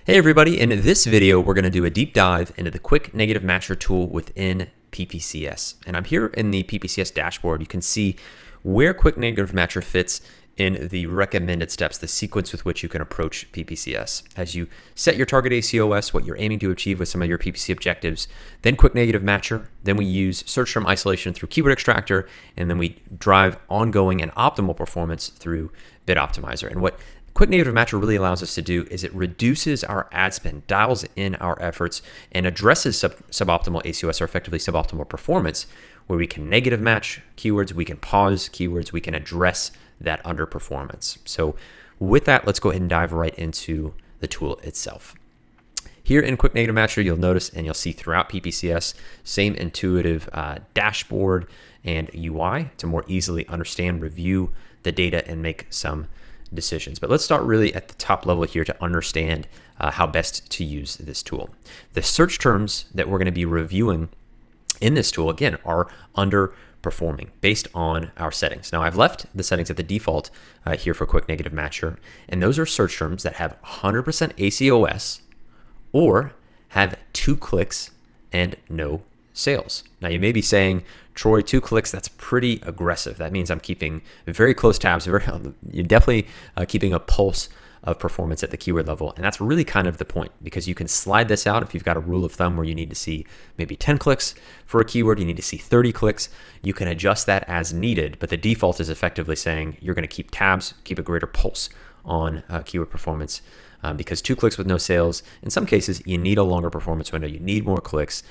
Hey everybody, in this video we're going to do a deep dive into the Quick Negative Matcher tool within PPCS. And I'm here in the PPCS dashboard. You can see where Quick Negative Matcher fits in the recommended steps, the sequence with which you can approach PPCS. As you set your target ACOS, what you're aiming to achieve with some of your PPC objectives, then Quick Negative Matcher, then we use search term isolation through Keyword Extractor, and then we drive ongoing and optimal performance through Bid Optimizer. And what Quick Negative Matcher really allows us to do is it reduces our ad spend, dials in our efforts, and addresses suboptimal ACOS, or effectively suboptimal performance, where we can negative match keywords, we can pause keywords, we can address that underperformance. So with that, let's go ahead and dive right into the tool itself. Here in Quick Negative Matcher, you'll notice and you'll see throughout PPCS, same intuitive dashboard and UI to more easily understand, review the data, and make some decisions. But let's start really at the top level here to understand how best to use this tool. The search terms that we're going to be reviewing in this tool, again, are underperforming based on our settings. Now, I've left the settings at the default here for Quick Negative Matcher, and those are search terms that have 100% ACOS or have 2 clicks and no sales. Now, you may be saying, Troy, 2 clicks, that's pretty aggressive. That means I'm keeping very close tabs. You're definitely keeping a pulse of performance at the keyword level. And that's really kind of the point, because you can slide this out if you've got a rule of thumb where you need to see maybe 10 clicks for a keyword, you need to see 30 clicks. You can adjust that as needed, but the default is effectively saying you're going to keep tabs, keep a greater pulse on keyword performance. Because 2 clicks with no sales, in some cases, you need a longer performance window. You need more clicks,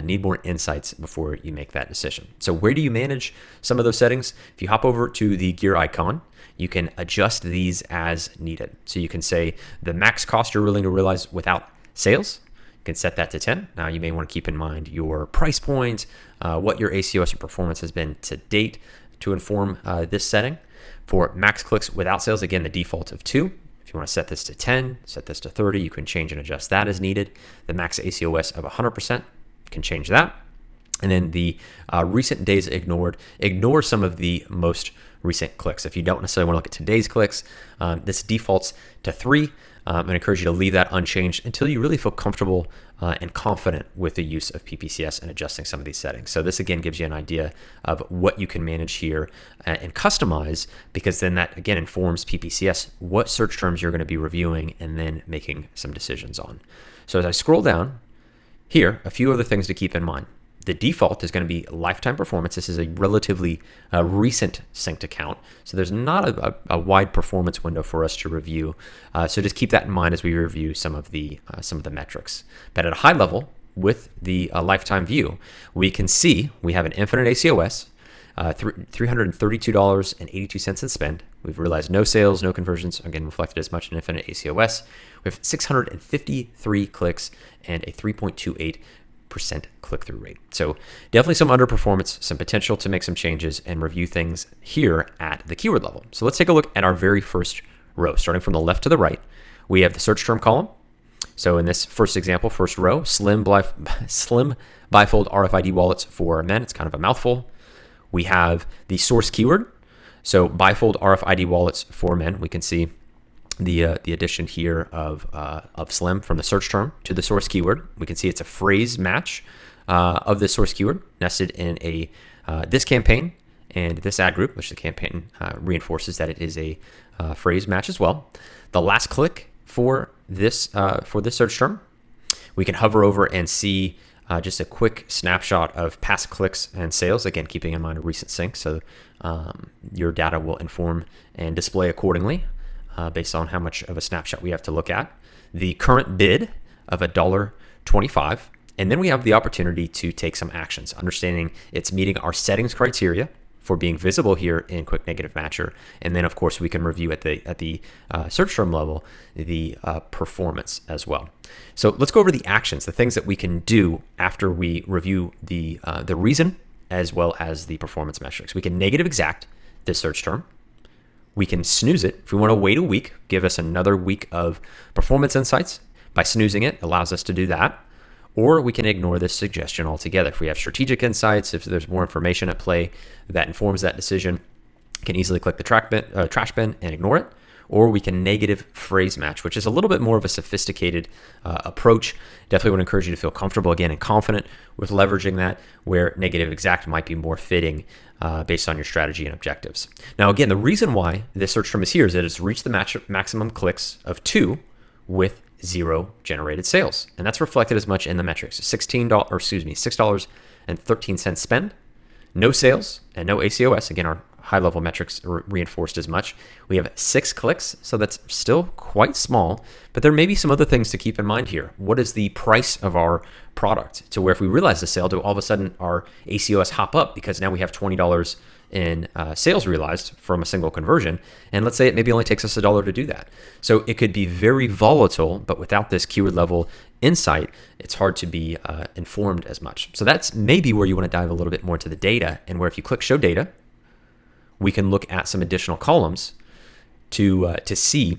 need more insights before you make that decision. So where do you manage some of those settings? If you hop over to the gear icon, you can adjust these as needed. So you can say the max cost you're willing to realize without sales. You can set that to 10. Now you may want to keep in mind your price point, what your ACOS or performance has been to date to inform this setting. For max clicks without sales, again, the default of 2. If you want to set this to 10, set this to 30, you can change and adjust that as needed. The max ACOS of 100%, you can change that. And then the recent days ignored, ignore some of the most recent clicks. If you don't necessarily want to look at today's clicks, this defaults to 3. I encourage you to leave that unchanged until you really feel comfortable and confident with the use of PPCS and adjusting some of these settings. So this again gives you an idea of what you can manage here and customize, because then that again informs PPCS what search terms you're going to be reviewing and then making some decisions on. So as I scroll down here, a few other things to keep in mind. The default is going to be lifetime performance. This is a relatively recent synced account, so there's not a wide performance window for us to review. So just keep that in mind as we review some of the metrics. But at a high level, with the lifetime view, we can see we have an infinite ACOS, $332.82 in spend. We've realized no sales, no conversions, again reflected as much in infinite ACOS. We have 653 clicks and a 3.28% click-through rate. So definitely some underperformance, some potential to make some changes and review things here at the keyword level. So let's take a look at our very first row. Starting from the left to the right, we have the search term column. So in this first example, first row, slim bifold RFID wallets for men. It's kind of a mouthful. We have the source keyword. So bifold RFID wallets for men. We can see the addition here of slim from the search term to the source keyword. We can see it's a phrase match of the source keyword nested in a this campaign and this ad group, which the campaign reinforces that it is a phrase match as well. The last click for this search term, we can hover over and see just a quick snapshot of past clicks and sales, again keeping in mind a recent sync, so your data will inform and display accordingly. Based on how much of a snapshot we have to look at. The current bid of $1.25. And then we have the opportunity to take some actions, understanding it's meeting our settings criteria for being visible here in Quick Negative Matcher. And then of course we can review at the search term level, the performance as well. So let's go over the actions, the things that we can do after we review the reason as well as the performance metrics. We can negative exact this search term. We can snooze it. If we want to wait a week, give us another week of performance insights. By snoozing it, allows us to do that. Or we can ignore this suggestion altogether. If we have strategic insights, if there's more information at play that informs that decision, you can easily click the trash bin and ignore it. or we can negative phrase match, which is a little bit more of a sophisticated approach. Definitely would encourage you to feel comfortable again and confident with leveraging that, where negative exact might be more fitting based on your strategy and objectives. Now, again, the reason why this search term is here is that it's reached the maximum clicks of 2 with 0 generated sales. And that's reflected as much in the metrics. $6.13 spend, no sales, and no ACOS. Again, our high-level metrics are reinforced as much. We have 6 clicks, so that's still quite small, but there may be some other things to keep in mind here. What is the price of our product to where if we realize the sale, do all of a sudden our ACOS hop up because now we have $20 in sales realized from a single conversion, and let's say it maybe only takes us $1 to do that. So it could be very volatile, but without this keyword level insight, it's hard to be informed as much. So that's maybe where you want to dive a little bit more into the data, and where if you click show data, we can look at some additional columns to see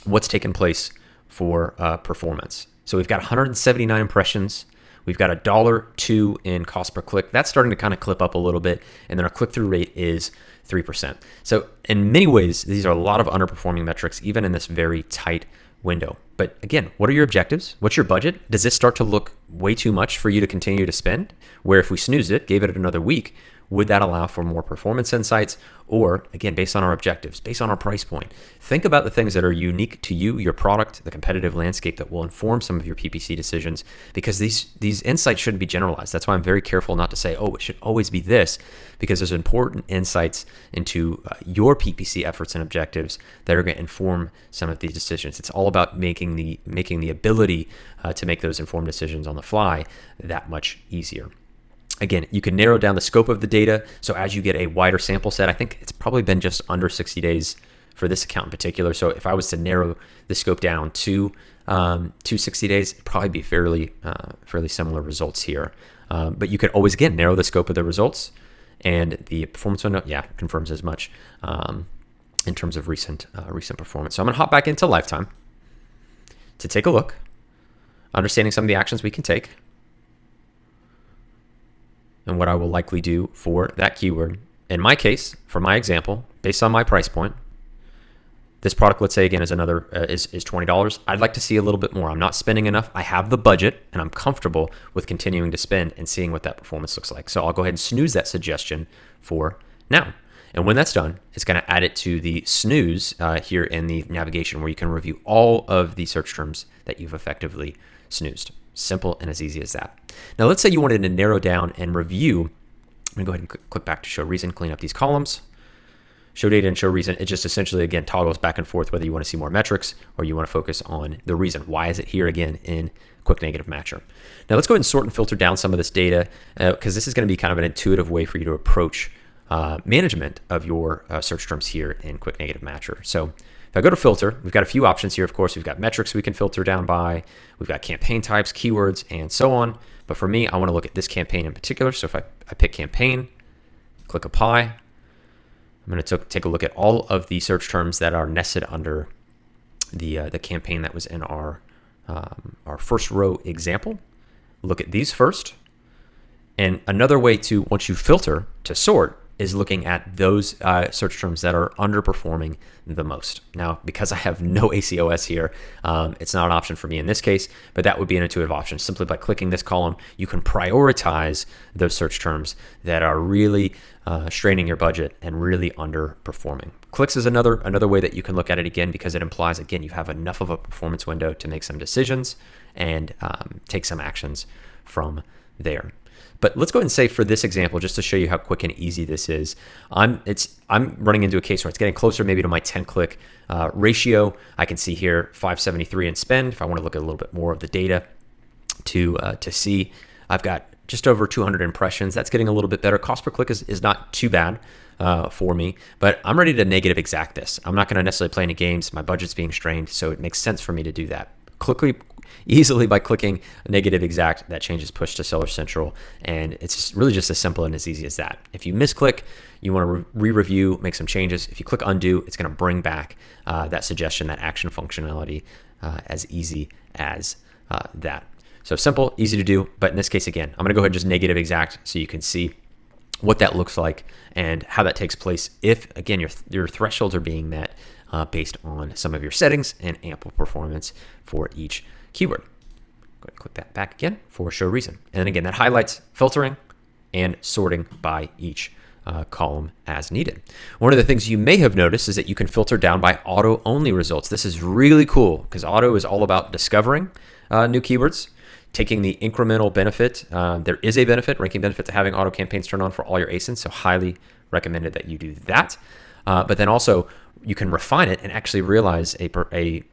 what's taken place for performance. So we've got 179 impressions. We've got $1.02 in cost per click. That's starting to kind of clip up a little bit. And then our click-through rate is 3%. So in many ways, these are a lot of underperforming metrics, even in this very tight window. But again, what are your objectives? What's your budget? Does this start to look way too much for you to continue to spend? Where if we snoozed it, gave it another week, would that allow for more performance insights? Or again, based on our objectives, based on our price point, think about the things that are unique to you, your product, the competitive landscape that will inform some of your PPC decisions, because these insights shouldn't be generalized. That's why I'm very careful not to say, oh, it should always be this, because there's important insights into your PPC efforts and objectives that are going to inform some of these decisions. It's all about making the ability to make those informed decisions on the fly that much easier. Again, you can narrow down the scope of the data. So as you get a wider sample set, I think it's probably been just under 60 days for this account in particular. So if I was to narrow the scope down to 60 days, it'd probably be fairly similar results here. But you can always, again, narrow the scope of the results, and the performance window, confirms as much in terms of recent performance. So I'm going to hop back into Lifetime to take a look, understanding some of the actions we can take, and what I will likely do for that keyword. In my case, for my example, based on my price point, this product, let's say again, is $20. I'd like to see a little bit more. I'm not spending enough. I have the budget, and I'm comfortable with continuing to spend and seeing what that performance looks like. So I'll go ahead and snooze that suggestion for now. And when that's done, it's going to add it to the snooze here in the navigation, where you can review all of the search terms that you've effectively snoozed. Simple and as easy as that. Now, let's say you wanted to narrow down and review. I'm going to go ahead and click back to show reason, clean up these columns. Show data and show reason. It just essentially, again, toggles back and forth whether you want to see more metrics or you want to focus on the reason. Why is it here again in Quick Negative Matcher? Now, let's go ahead and sort and filter down some of this data, because this is going to be kind of an intuitive way for you to approach management of your search terms here in Quick Negative Matcher. So if I go to filter, we've got a few options here. Of course, we've got metrics we can filter down by. We've got campaign types, keywords, and so on. But for me, I want to look at this campaign in particular. So if I pick campaign, click apply, I'm going to take a look at all of the search terms that are nested under the campaign that was in our first row example. Look at these first. And another way to, once you filter, to sort is looking at those search terms that are underperforming the most. Now, because I have no ACOS here, it's not an option for me in this case, but that would be an intuitive option. Simply by clicking this column, you can prioritize those search terms that are really straining your budget and really underperforming. Clicks is another way that you can look at it, again, because it implies, again, you have enough of a performance window to make some decisions and take some actions from there. But let's go ahead and say for this example, just to show you how quick and easy this is, I'm running into a case where it's getting closer maybe to my 10-click ratio. I can see here 573 in spend. If I want to look at a little bit more of the data to see, I've got just over 200 impressions. That's getting a little bit better. Cost per click is not too bad for me, but I'm ready to negative exact this. I'm not going to necessarily play any games. My budget's being strained, so it makes sense for me to do that. Easily by clicking negative exact, that change is pushed to Seller Central, and it's really just as simple and as easy as that. If you misclick, you want to re-review, make some changes. If you click undo, it's going to bring back that suggestion, that action functionality, as easy as that. So simple, easy to do, but in this case, again, I'm going to go ahead and just negative exact so you can see what that looks like and how that takes place if, again, your thresholds are being met based on some of your settings and ample performance for each keyword. Go ahead and click that back again for show reason. And again, that highlights filtering and sorting by each column as needed. One of the things you may have noticed is that you can filter down by auto only results. This is really cool because auto is all about discovering new keywords, taking the incremental benefit. There is a benefit, ranking benefit, to having auto campaigns turned on for all your ASINs, so highly recommended that you do that. But then also you can refine it and actually realize an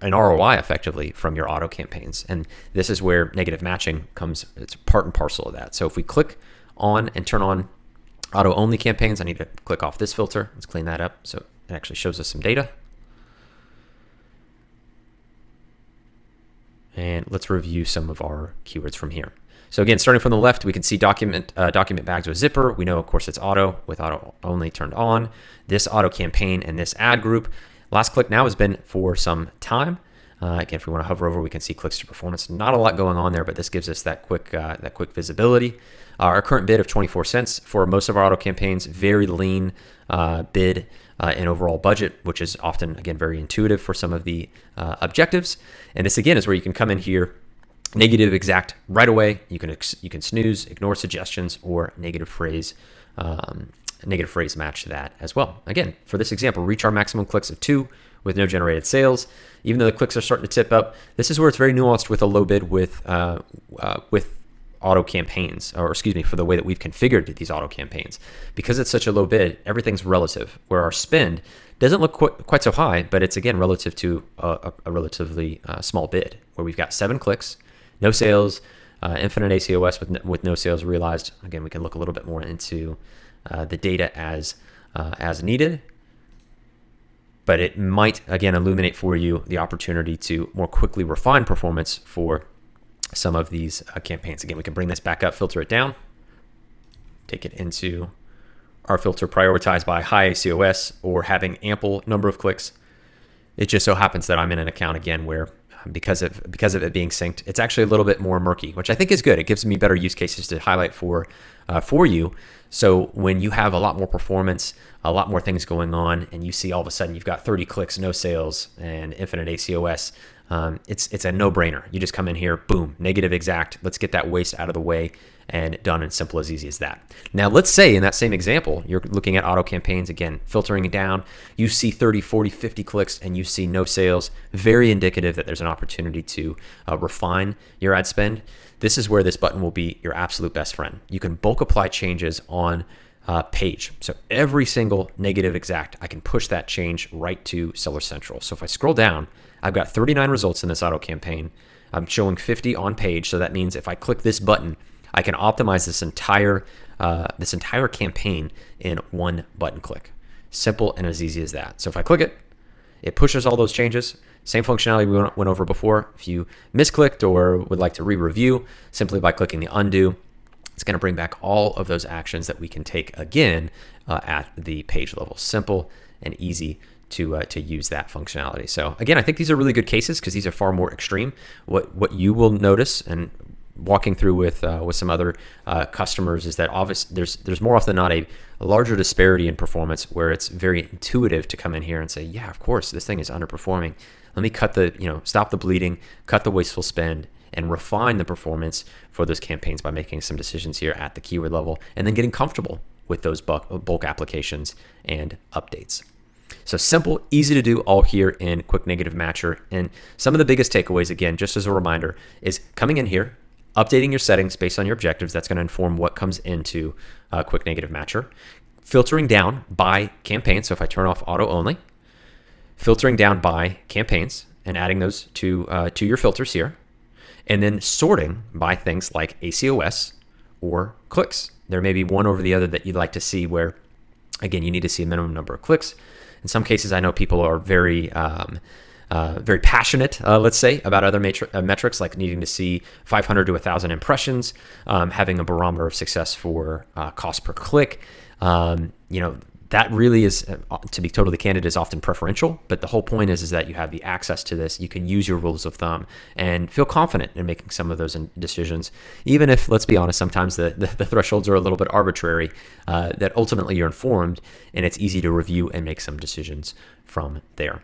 ROI effectively from your auto campaigns. And this is where negative matching comes. It's part and parcel of that. So if we click on and turn on auto only campaigns, I need to click off this filter. Let's clean that up so it actually shows us some data. And let's review some of our keywords from here. So again, starting from the left, we can see document bags with zipper. We know, of course, it's auto with auto only turned on. This auto campaign and this ad group. Last click now has been for some time. Again, if we want to hover over, we can see clicks to performance. Not a lot going on there, but this gives us that quick visibility. Our current bid of 24 cents for most of our auto campaigns, very lean bid and overall budget, which is often, again, very intuitive for some of the objectives. And this, again, is where you can come in here, negative exact right away. You can snooze, ignore suggestions, or negative phrase match that as well. Again, for this example, reach our maximum clicks of 2 with no generated sales. Even though the clicks are starting to tip up, this is where it's very nuanced with a low bid with auto campaigns, or excuse me, for the way that we've configured these auto campaigns. Because it's such a low bid, everything's relative, where our spend doesn't look quite so high, but it's, again, relative to a relatively small bid, where we've got 7 clicks, no sales, infinite ACOS with no sales realized. Again, we can look a little bit more into the data as needed, but it might, again, illuminate for you the opportunity to more quickly refine performance for some of these campaigns. Again, we can bring this back up, filter it down, take it into our filter prioritized by high ACOS or having ample number of clicks. It just so happens that I'm in an account, again, where because of it being synced, it's actually a little bit more murky, which I think is good. It gives me better use cases to highlight for you. So when you have a lot more performance, a lot more things going on, and you see all of a sudden you've got 30 clicks, no sales, and infinite ACOS, it's a no-brainer. You just come in here, boom, negative exact. Let's get that waste out of the way, and done and simple, as easy as that. Now, let's say in that same example, you're looking at auto campaigns, again, filtering it down. You see 30, 40, 50 clicks, and you see no sales. Very indicative that there's an opportunity to refine your ad spend. This is where this button will be your absolute best friend. You can bulk apply changes on page. So every single negative exact, I can push that change right to Seller Central. So if I scroll down, I've got 39 results in this auto campaign. I'm showing 50 on page. So that means if I click this button, I can optimize this entire campaign in one button click. Simple and as easy as that. So if I click it, it pushes all those changes. Same functionality we went over before. If you misclicked or would like to re-review, simply by clicking the undo, it's going to bring back all of those actions that we can take again at the page level. Simple and easy to use that functionality. So again, I think these are really good cases because these are far more extreme. What you will notice, and walking through with some other customers, is that there's more often than not a larger disparity in performance, where it's very intuitive to come in here and say, yeah, of course, this thing is underperforming. Let me stop the bleeding, cut the wasteful spend, and refine the performance for those campaigns by making some decisions here at the keyword level, and then getting comfortable with those bulk applications and updates. So simple, easy to do, all here in Quick Negative Matcher. And some of the biggest takeaways, again, just as a reminder, is coming in here, updating your settings based on your objectives. That's going to inform what comes into Quick Negative Matcher. Filtering down by campaign. So if I turn off auto only, filtering down by campaigns and adding those to your filters here. And then sorting by things like ACOS or clicks. There may be one over the other that you'd like to see where, again, you need to see a minimum number of clicks. In some cases, I know people are very passionate, let's say, about other metrics, like needing to see 500 to 1,000 impressions, having a barometer of success for cost per click. that really is, to be totally candid, is often preferential. But the whole point is that you have the access to this. You can use your rules of thumb and feel confident in making some of those decisions, even if, let's be honest, sometimes the thresholds are a little bit arbitrary, that ultimately you're informed and it's easy to review and make some decisions from there.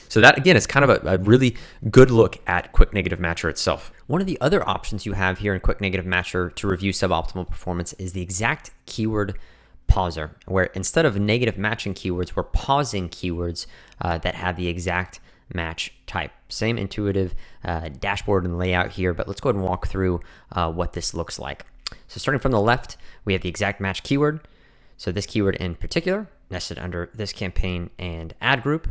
So that, again, is kind of a really good look at Quick Negative Matcher itself. One of the other options you have here in Quick Negative Matcher to review suboptimal performance is the exact keyword pauser, where instead of negative matching keywords, we're pausing keywords that have the exact match type. Same intuitive dashboard and layout here, but let's go ahead and walk through what this looks like. So starting from the left, we have the exact match keyword. So this keyword in particular, nested under this campaign and ad group.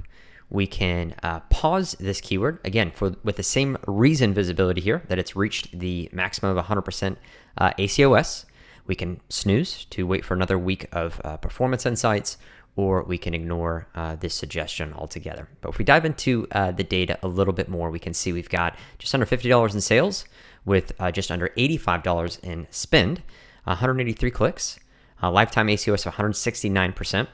We can pause this keyword, again, with the same reason visibility here, that it's reached the maximum of 100% ACOS. We can snooze to wait for another week of performance insights, or we can ignore this suggestion altogether. But if we dive into the data a little bit more, we can see we've got just under $50 in sales with just under $85 in spend, 183 clicks, lifetime ACOS of 169%.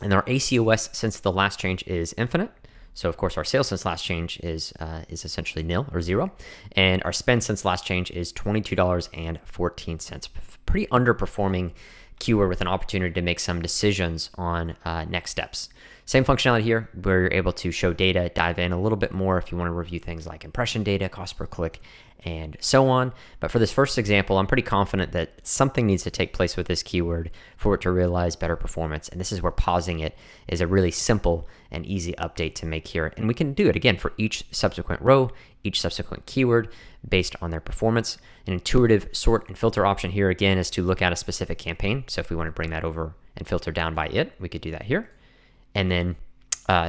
And our ACOS since the last change is infinite. So of course our sales since last change is essentially nil or zero. And our spend since last change is $22.14. Pretty underperforming keyword with an opportunity to make some decisions on next steps. Same functionality here where you're able to show data, dive in a little bit more if you want to review things like impression data, cost per click, and so on. But for this first example, I'm pretty confident that something needs to take place with this keyword for it to realize better performance. And this is where pausing it is a really simple and easy update to make here. And we can do it again for each subsequent row, each subsequent keyword based on their performance. An intuitive sort and filter option here again is to look at a specific campaign. So if we want to bring that over and filter down by it, we could do that here. And then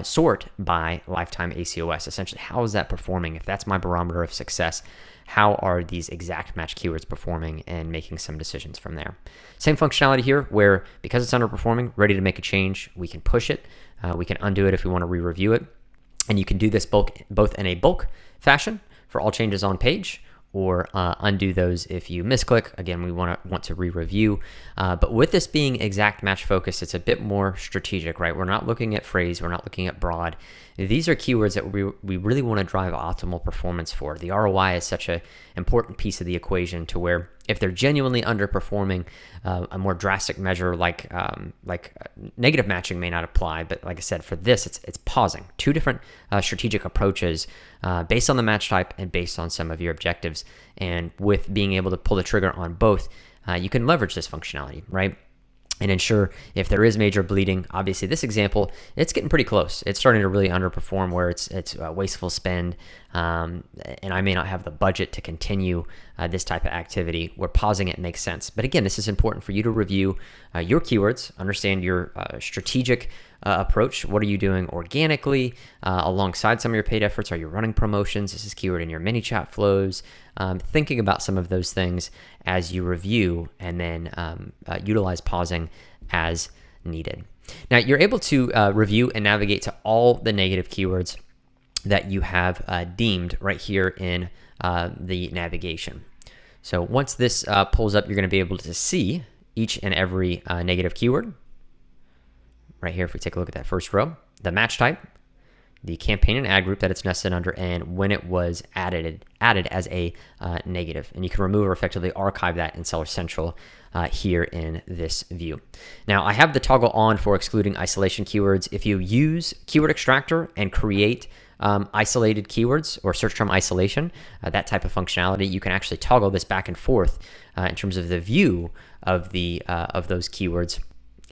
sort by lifetime ACOS. Essentially, how is that performing? If that's my barometer of success, how are these exact match keywords performing, and making some decisions from there. Same functionality here where because it's underperforming, ready to make a change, we can push it. We can undo it if we want to re-review it. And you can do this both in a bulk fashion for all changes on page, or undo those if you misclick. Again, we want to re-review. But with this being exact match focused, it's a bit more strategic, right? We're not looking at phrase, we're not looking at broad. These are keywords that we really want to drive optimal performance for. The ROI is such an important piece of the equation to where if they're genuinely underperforming, a more drastic measure like negative matching may not apply. But like I said, for this, it's pausing. Two different strategic approaches based on the match type and based on some of your objectives. And with being able to pull the trigger on both, you can leverage this functionality, right? And ensure if there is major bleeding. Obviously, this example, it's getting pretty close. It's starting to really underperform where it's wasteful spend, and I may not have the budget to continue this type of activity. Where pausing it makes sense. But again, this is important for you to review your keywords, understand your strategic approach. What are you doing organically alongside some of your paid efforts? Are you running promotions? Is this keyword in your mini chat flows? Thinking about some of those things as you review, and then utilize pausing as needed. Now you're able to review and navigate to all the negative keywords that you have deemed right here in the navigation. So once this pulls up, you're going to be able to see each and every negative keyword. Right here, if we take a look at that first row, the match type, the campaign and ad group that it's nested under, and when it was added as a negative. And you can remove or effectively archive that in Seller Central here in this view. Now, I have the toggle on for excluding isolation keywords. If you use Keyword Extractor and create isolated keywords or search term isolation, that type of functionality, you can actually toggle this back and forth in terms of the view of those keywords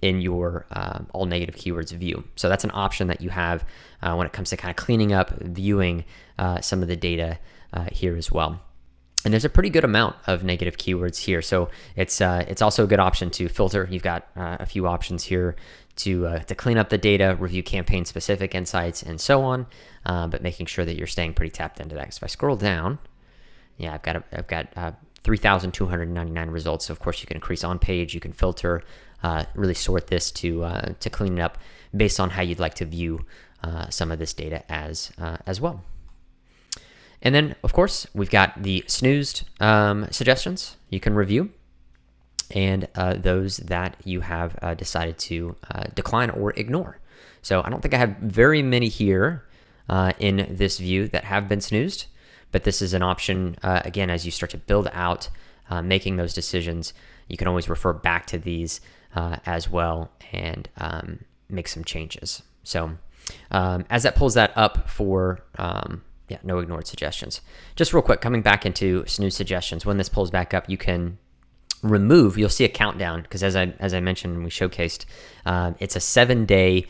in your all negative keywords view. So that's an option that you have when it comes to kind of cleaning up, viewing some of the data here as well. And there's a pretty good amount of negative keywords here. So it's also a good option to filter. You've got a few options here to clean up the data, review campaign specific insights, and so on. But making sure that you're staying pretty tapped into that. So if I scroll down, yeah, I've got 3,299 results. So of course you can increase on page, you can filter, really sort this to clean it up based on how you'd like to view some of this data as well. And then, of course, we've got the snoozed suggestions you can review. and those that you have decided to decline or ignore. So I don't think I have very many here in this view that have been snoozed, but this is an option, again, as you start to build out making those decisions. You can always refer back to these as well and make some changes. So as that pulls that up for no ignored suggestions. Just real quick, coming back into snooze suggestions, when this pulls back up, you can remove, you'll see a countdown, because as I mentioned, we showcased, it's a 7-day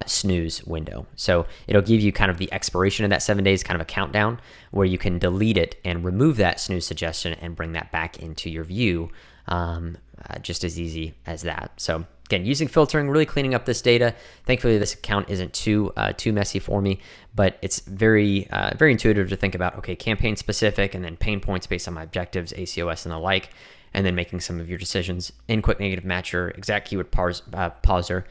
snooze window. So it'll give you kind of the expiration of that 7 days, kind of a countdown where you can delete it and remove that snooze suggestion and bring that back into your view, just as easy as that. So again, using filtering, really cleaning up this data. Thankfully, this account isn't too messy for me, but it's very intuitive to think about, okay, campaign specific and then pain points based on my objectives, ACOS and the like, and then making some of your decisions in Quick Negative Matcher, exact keyword pauser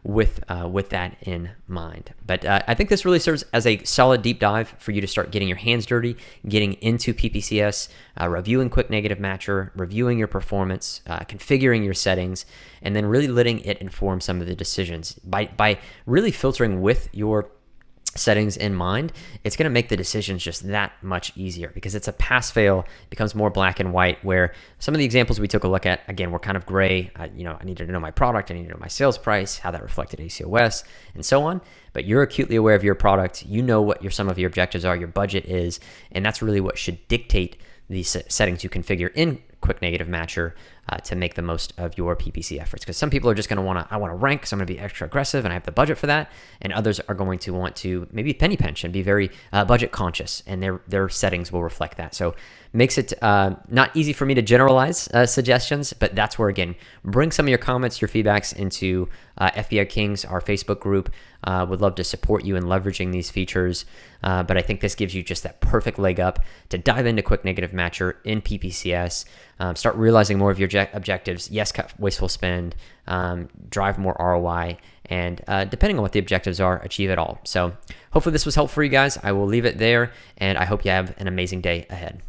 with that in mind. But I think this really serves as a solid deep dive for you to start getting your hands dirty, getting into PPCS, reviewing Quick Negative Matcher, reviewing your performance, configuring your settings, and then really letting it inform some of the decisions. By really filtering with your settings in mind, it's going to make the decisions just that much easier, because it's a pass fail. It becomes more black and white, where some of the examples we took a look at, again, were kind of gray. I needed to know my product, I needed to know my sales price, how that reflected ACOS, and so on. But you're acutely aware of your product, you know what some of your objectives are, your budget is, and that's really what should dictate the settings you configure in Quick Negative Matcher to make the most of your PPC efforts. Because some people are just going to I want to rank, so I'm going to be extra aggressive and I have the budget for that. And others are going to want to maybe penny pinch and be very budget conscious, and their settings will reflect that. So makes it not easy for me to generalize suggestions, but that's where, again, bring some of your comments, your feedbacks into FBI Kings, our Facebook group. Would love to support you in leveraging these features. But I think this gives you just that perfect leg up to dive into Quick Negative Matcher in PPCS, start realizing more of your objectives. Yes, cut wasteful spend, drive more ROI, and depending on what the objectives are, achieve it all. So hopefully this was helpful for you guys. I will leave it there, and I hope you have an amazing day ahead.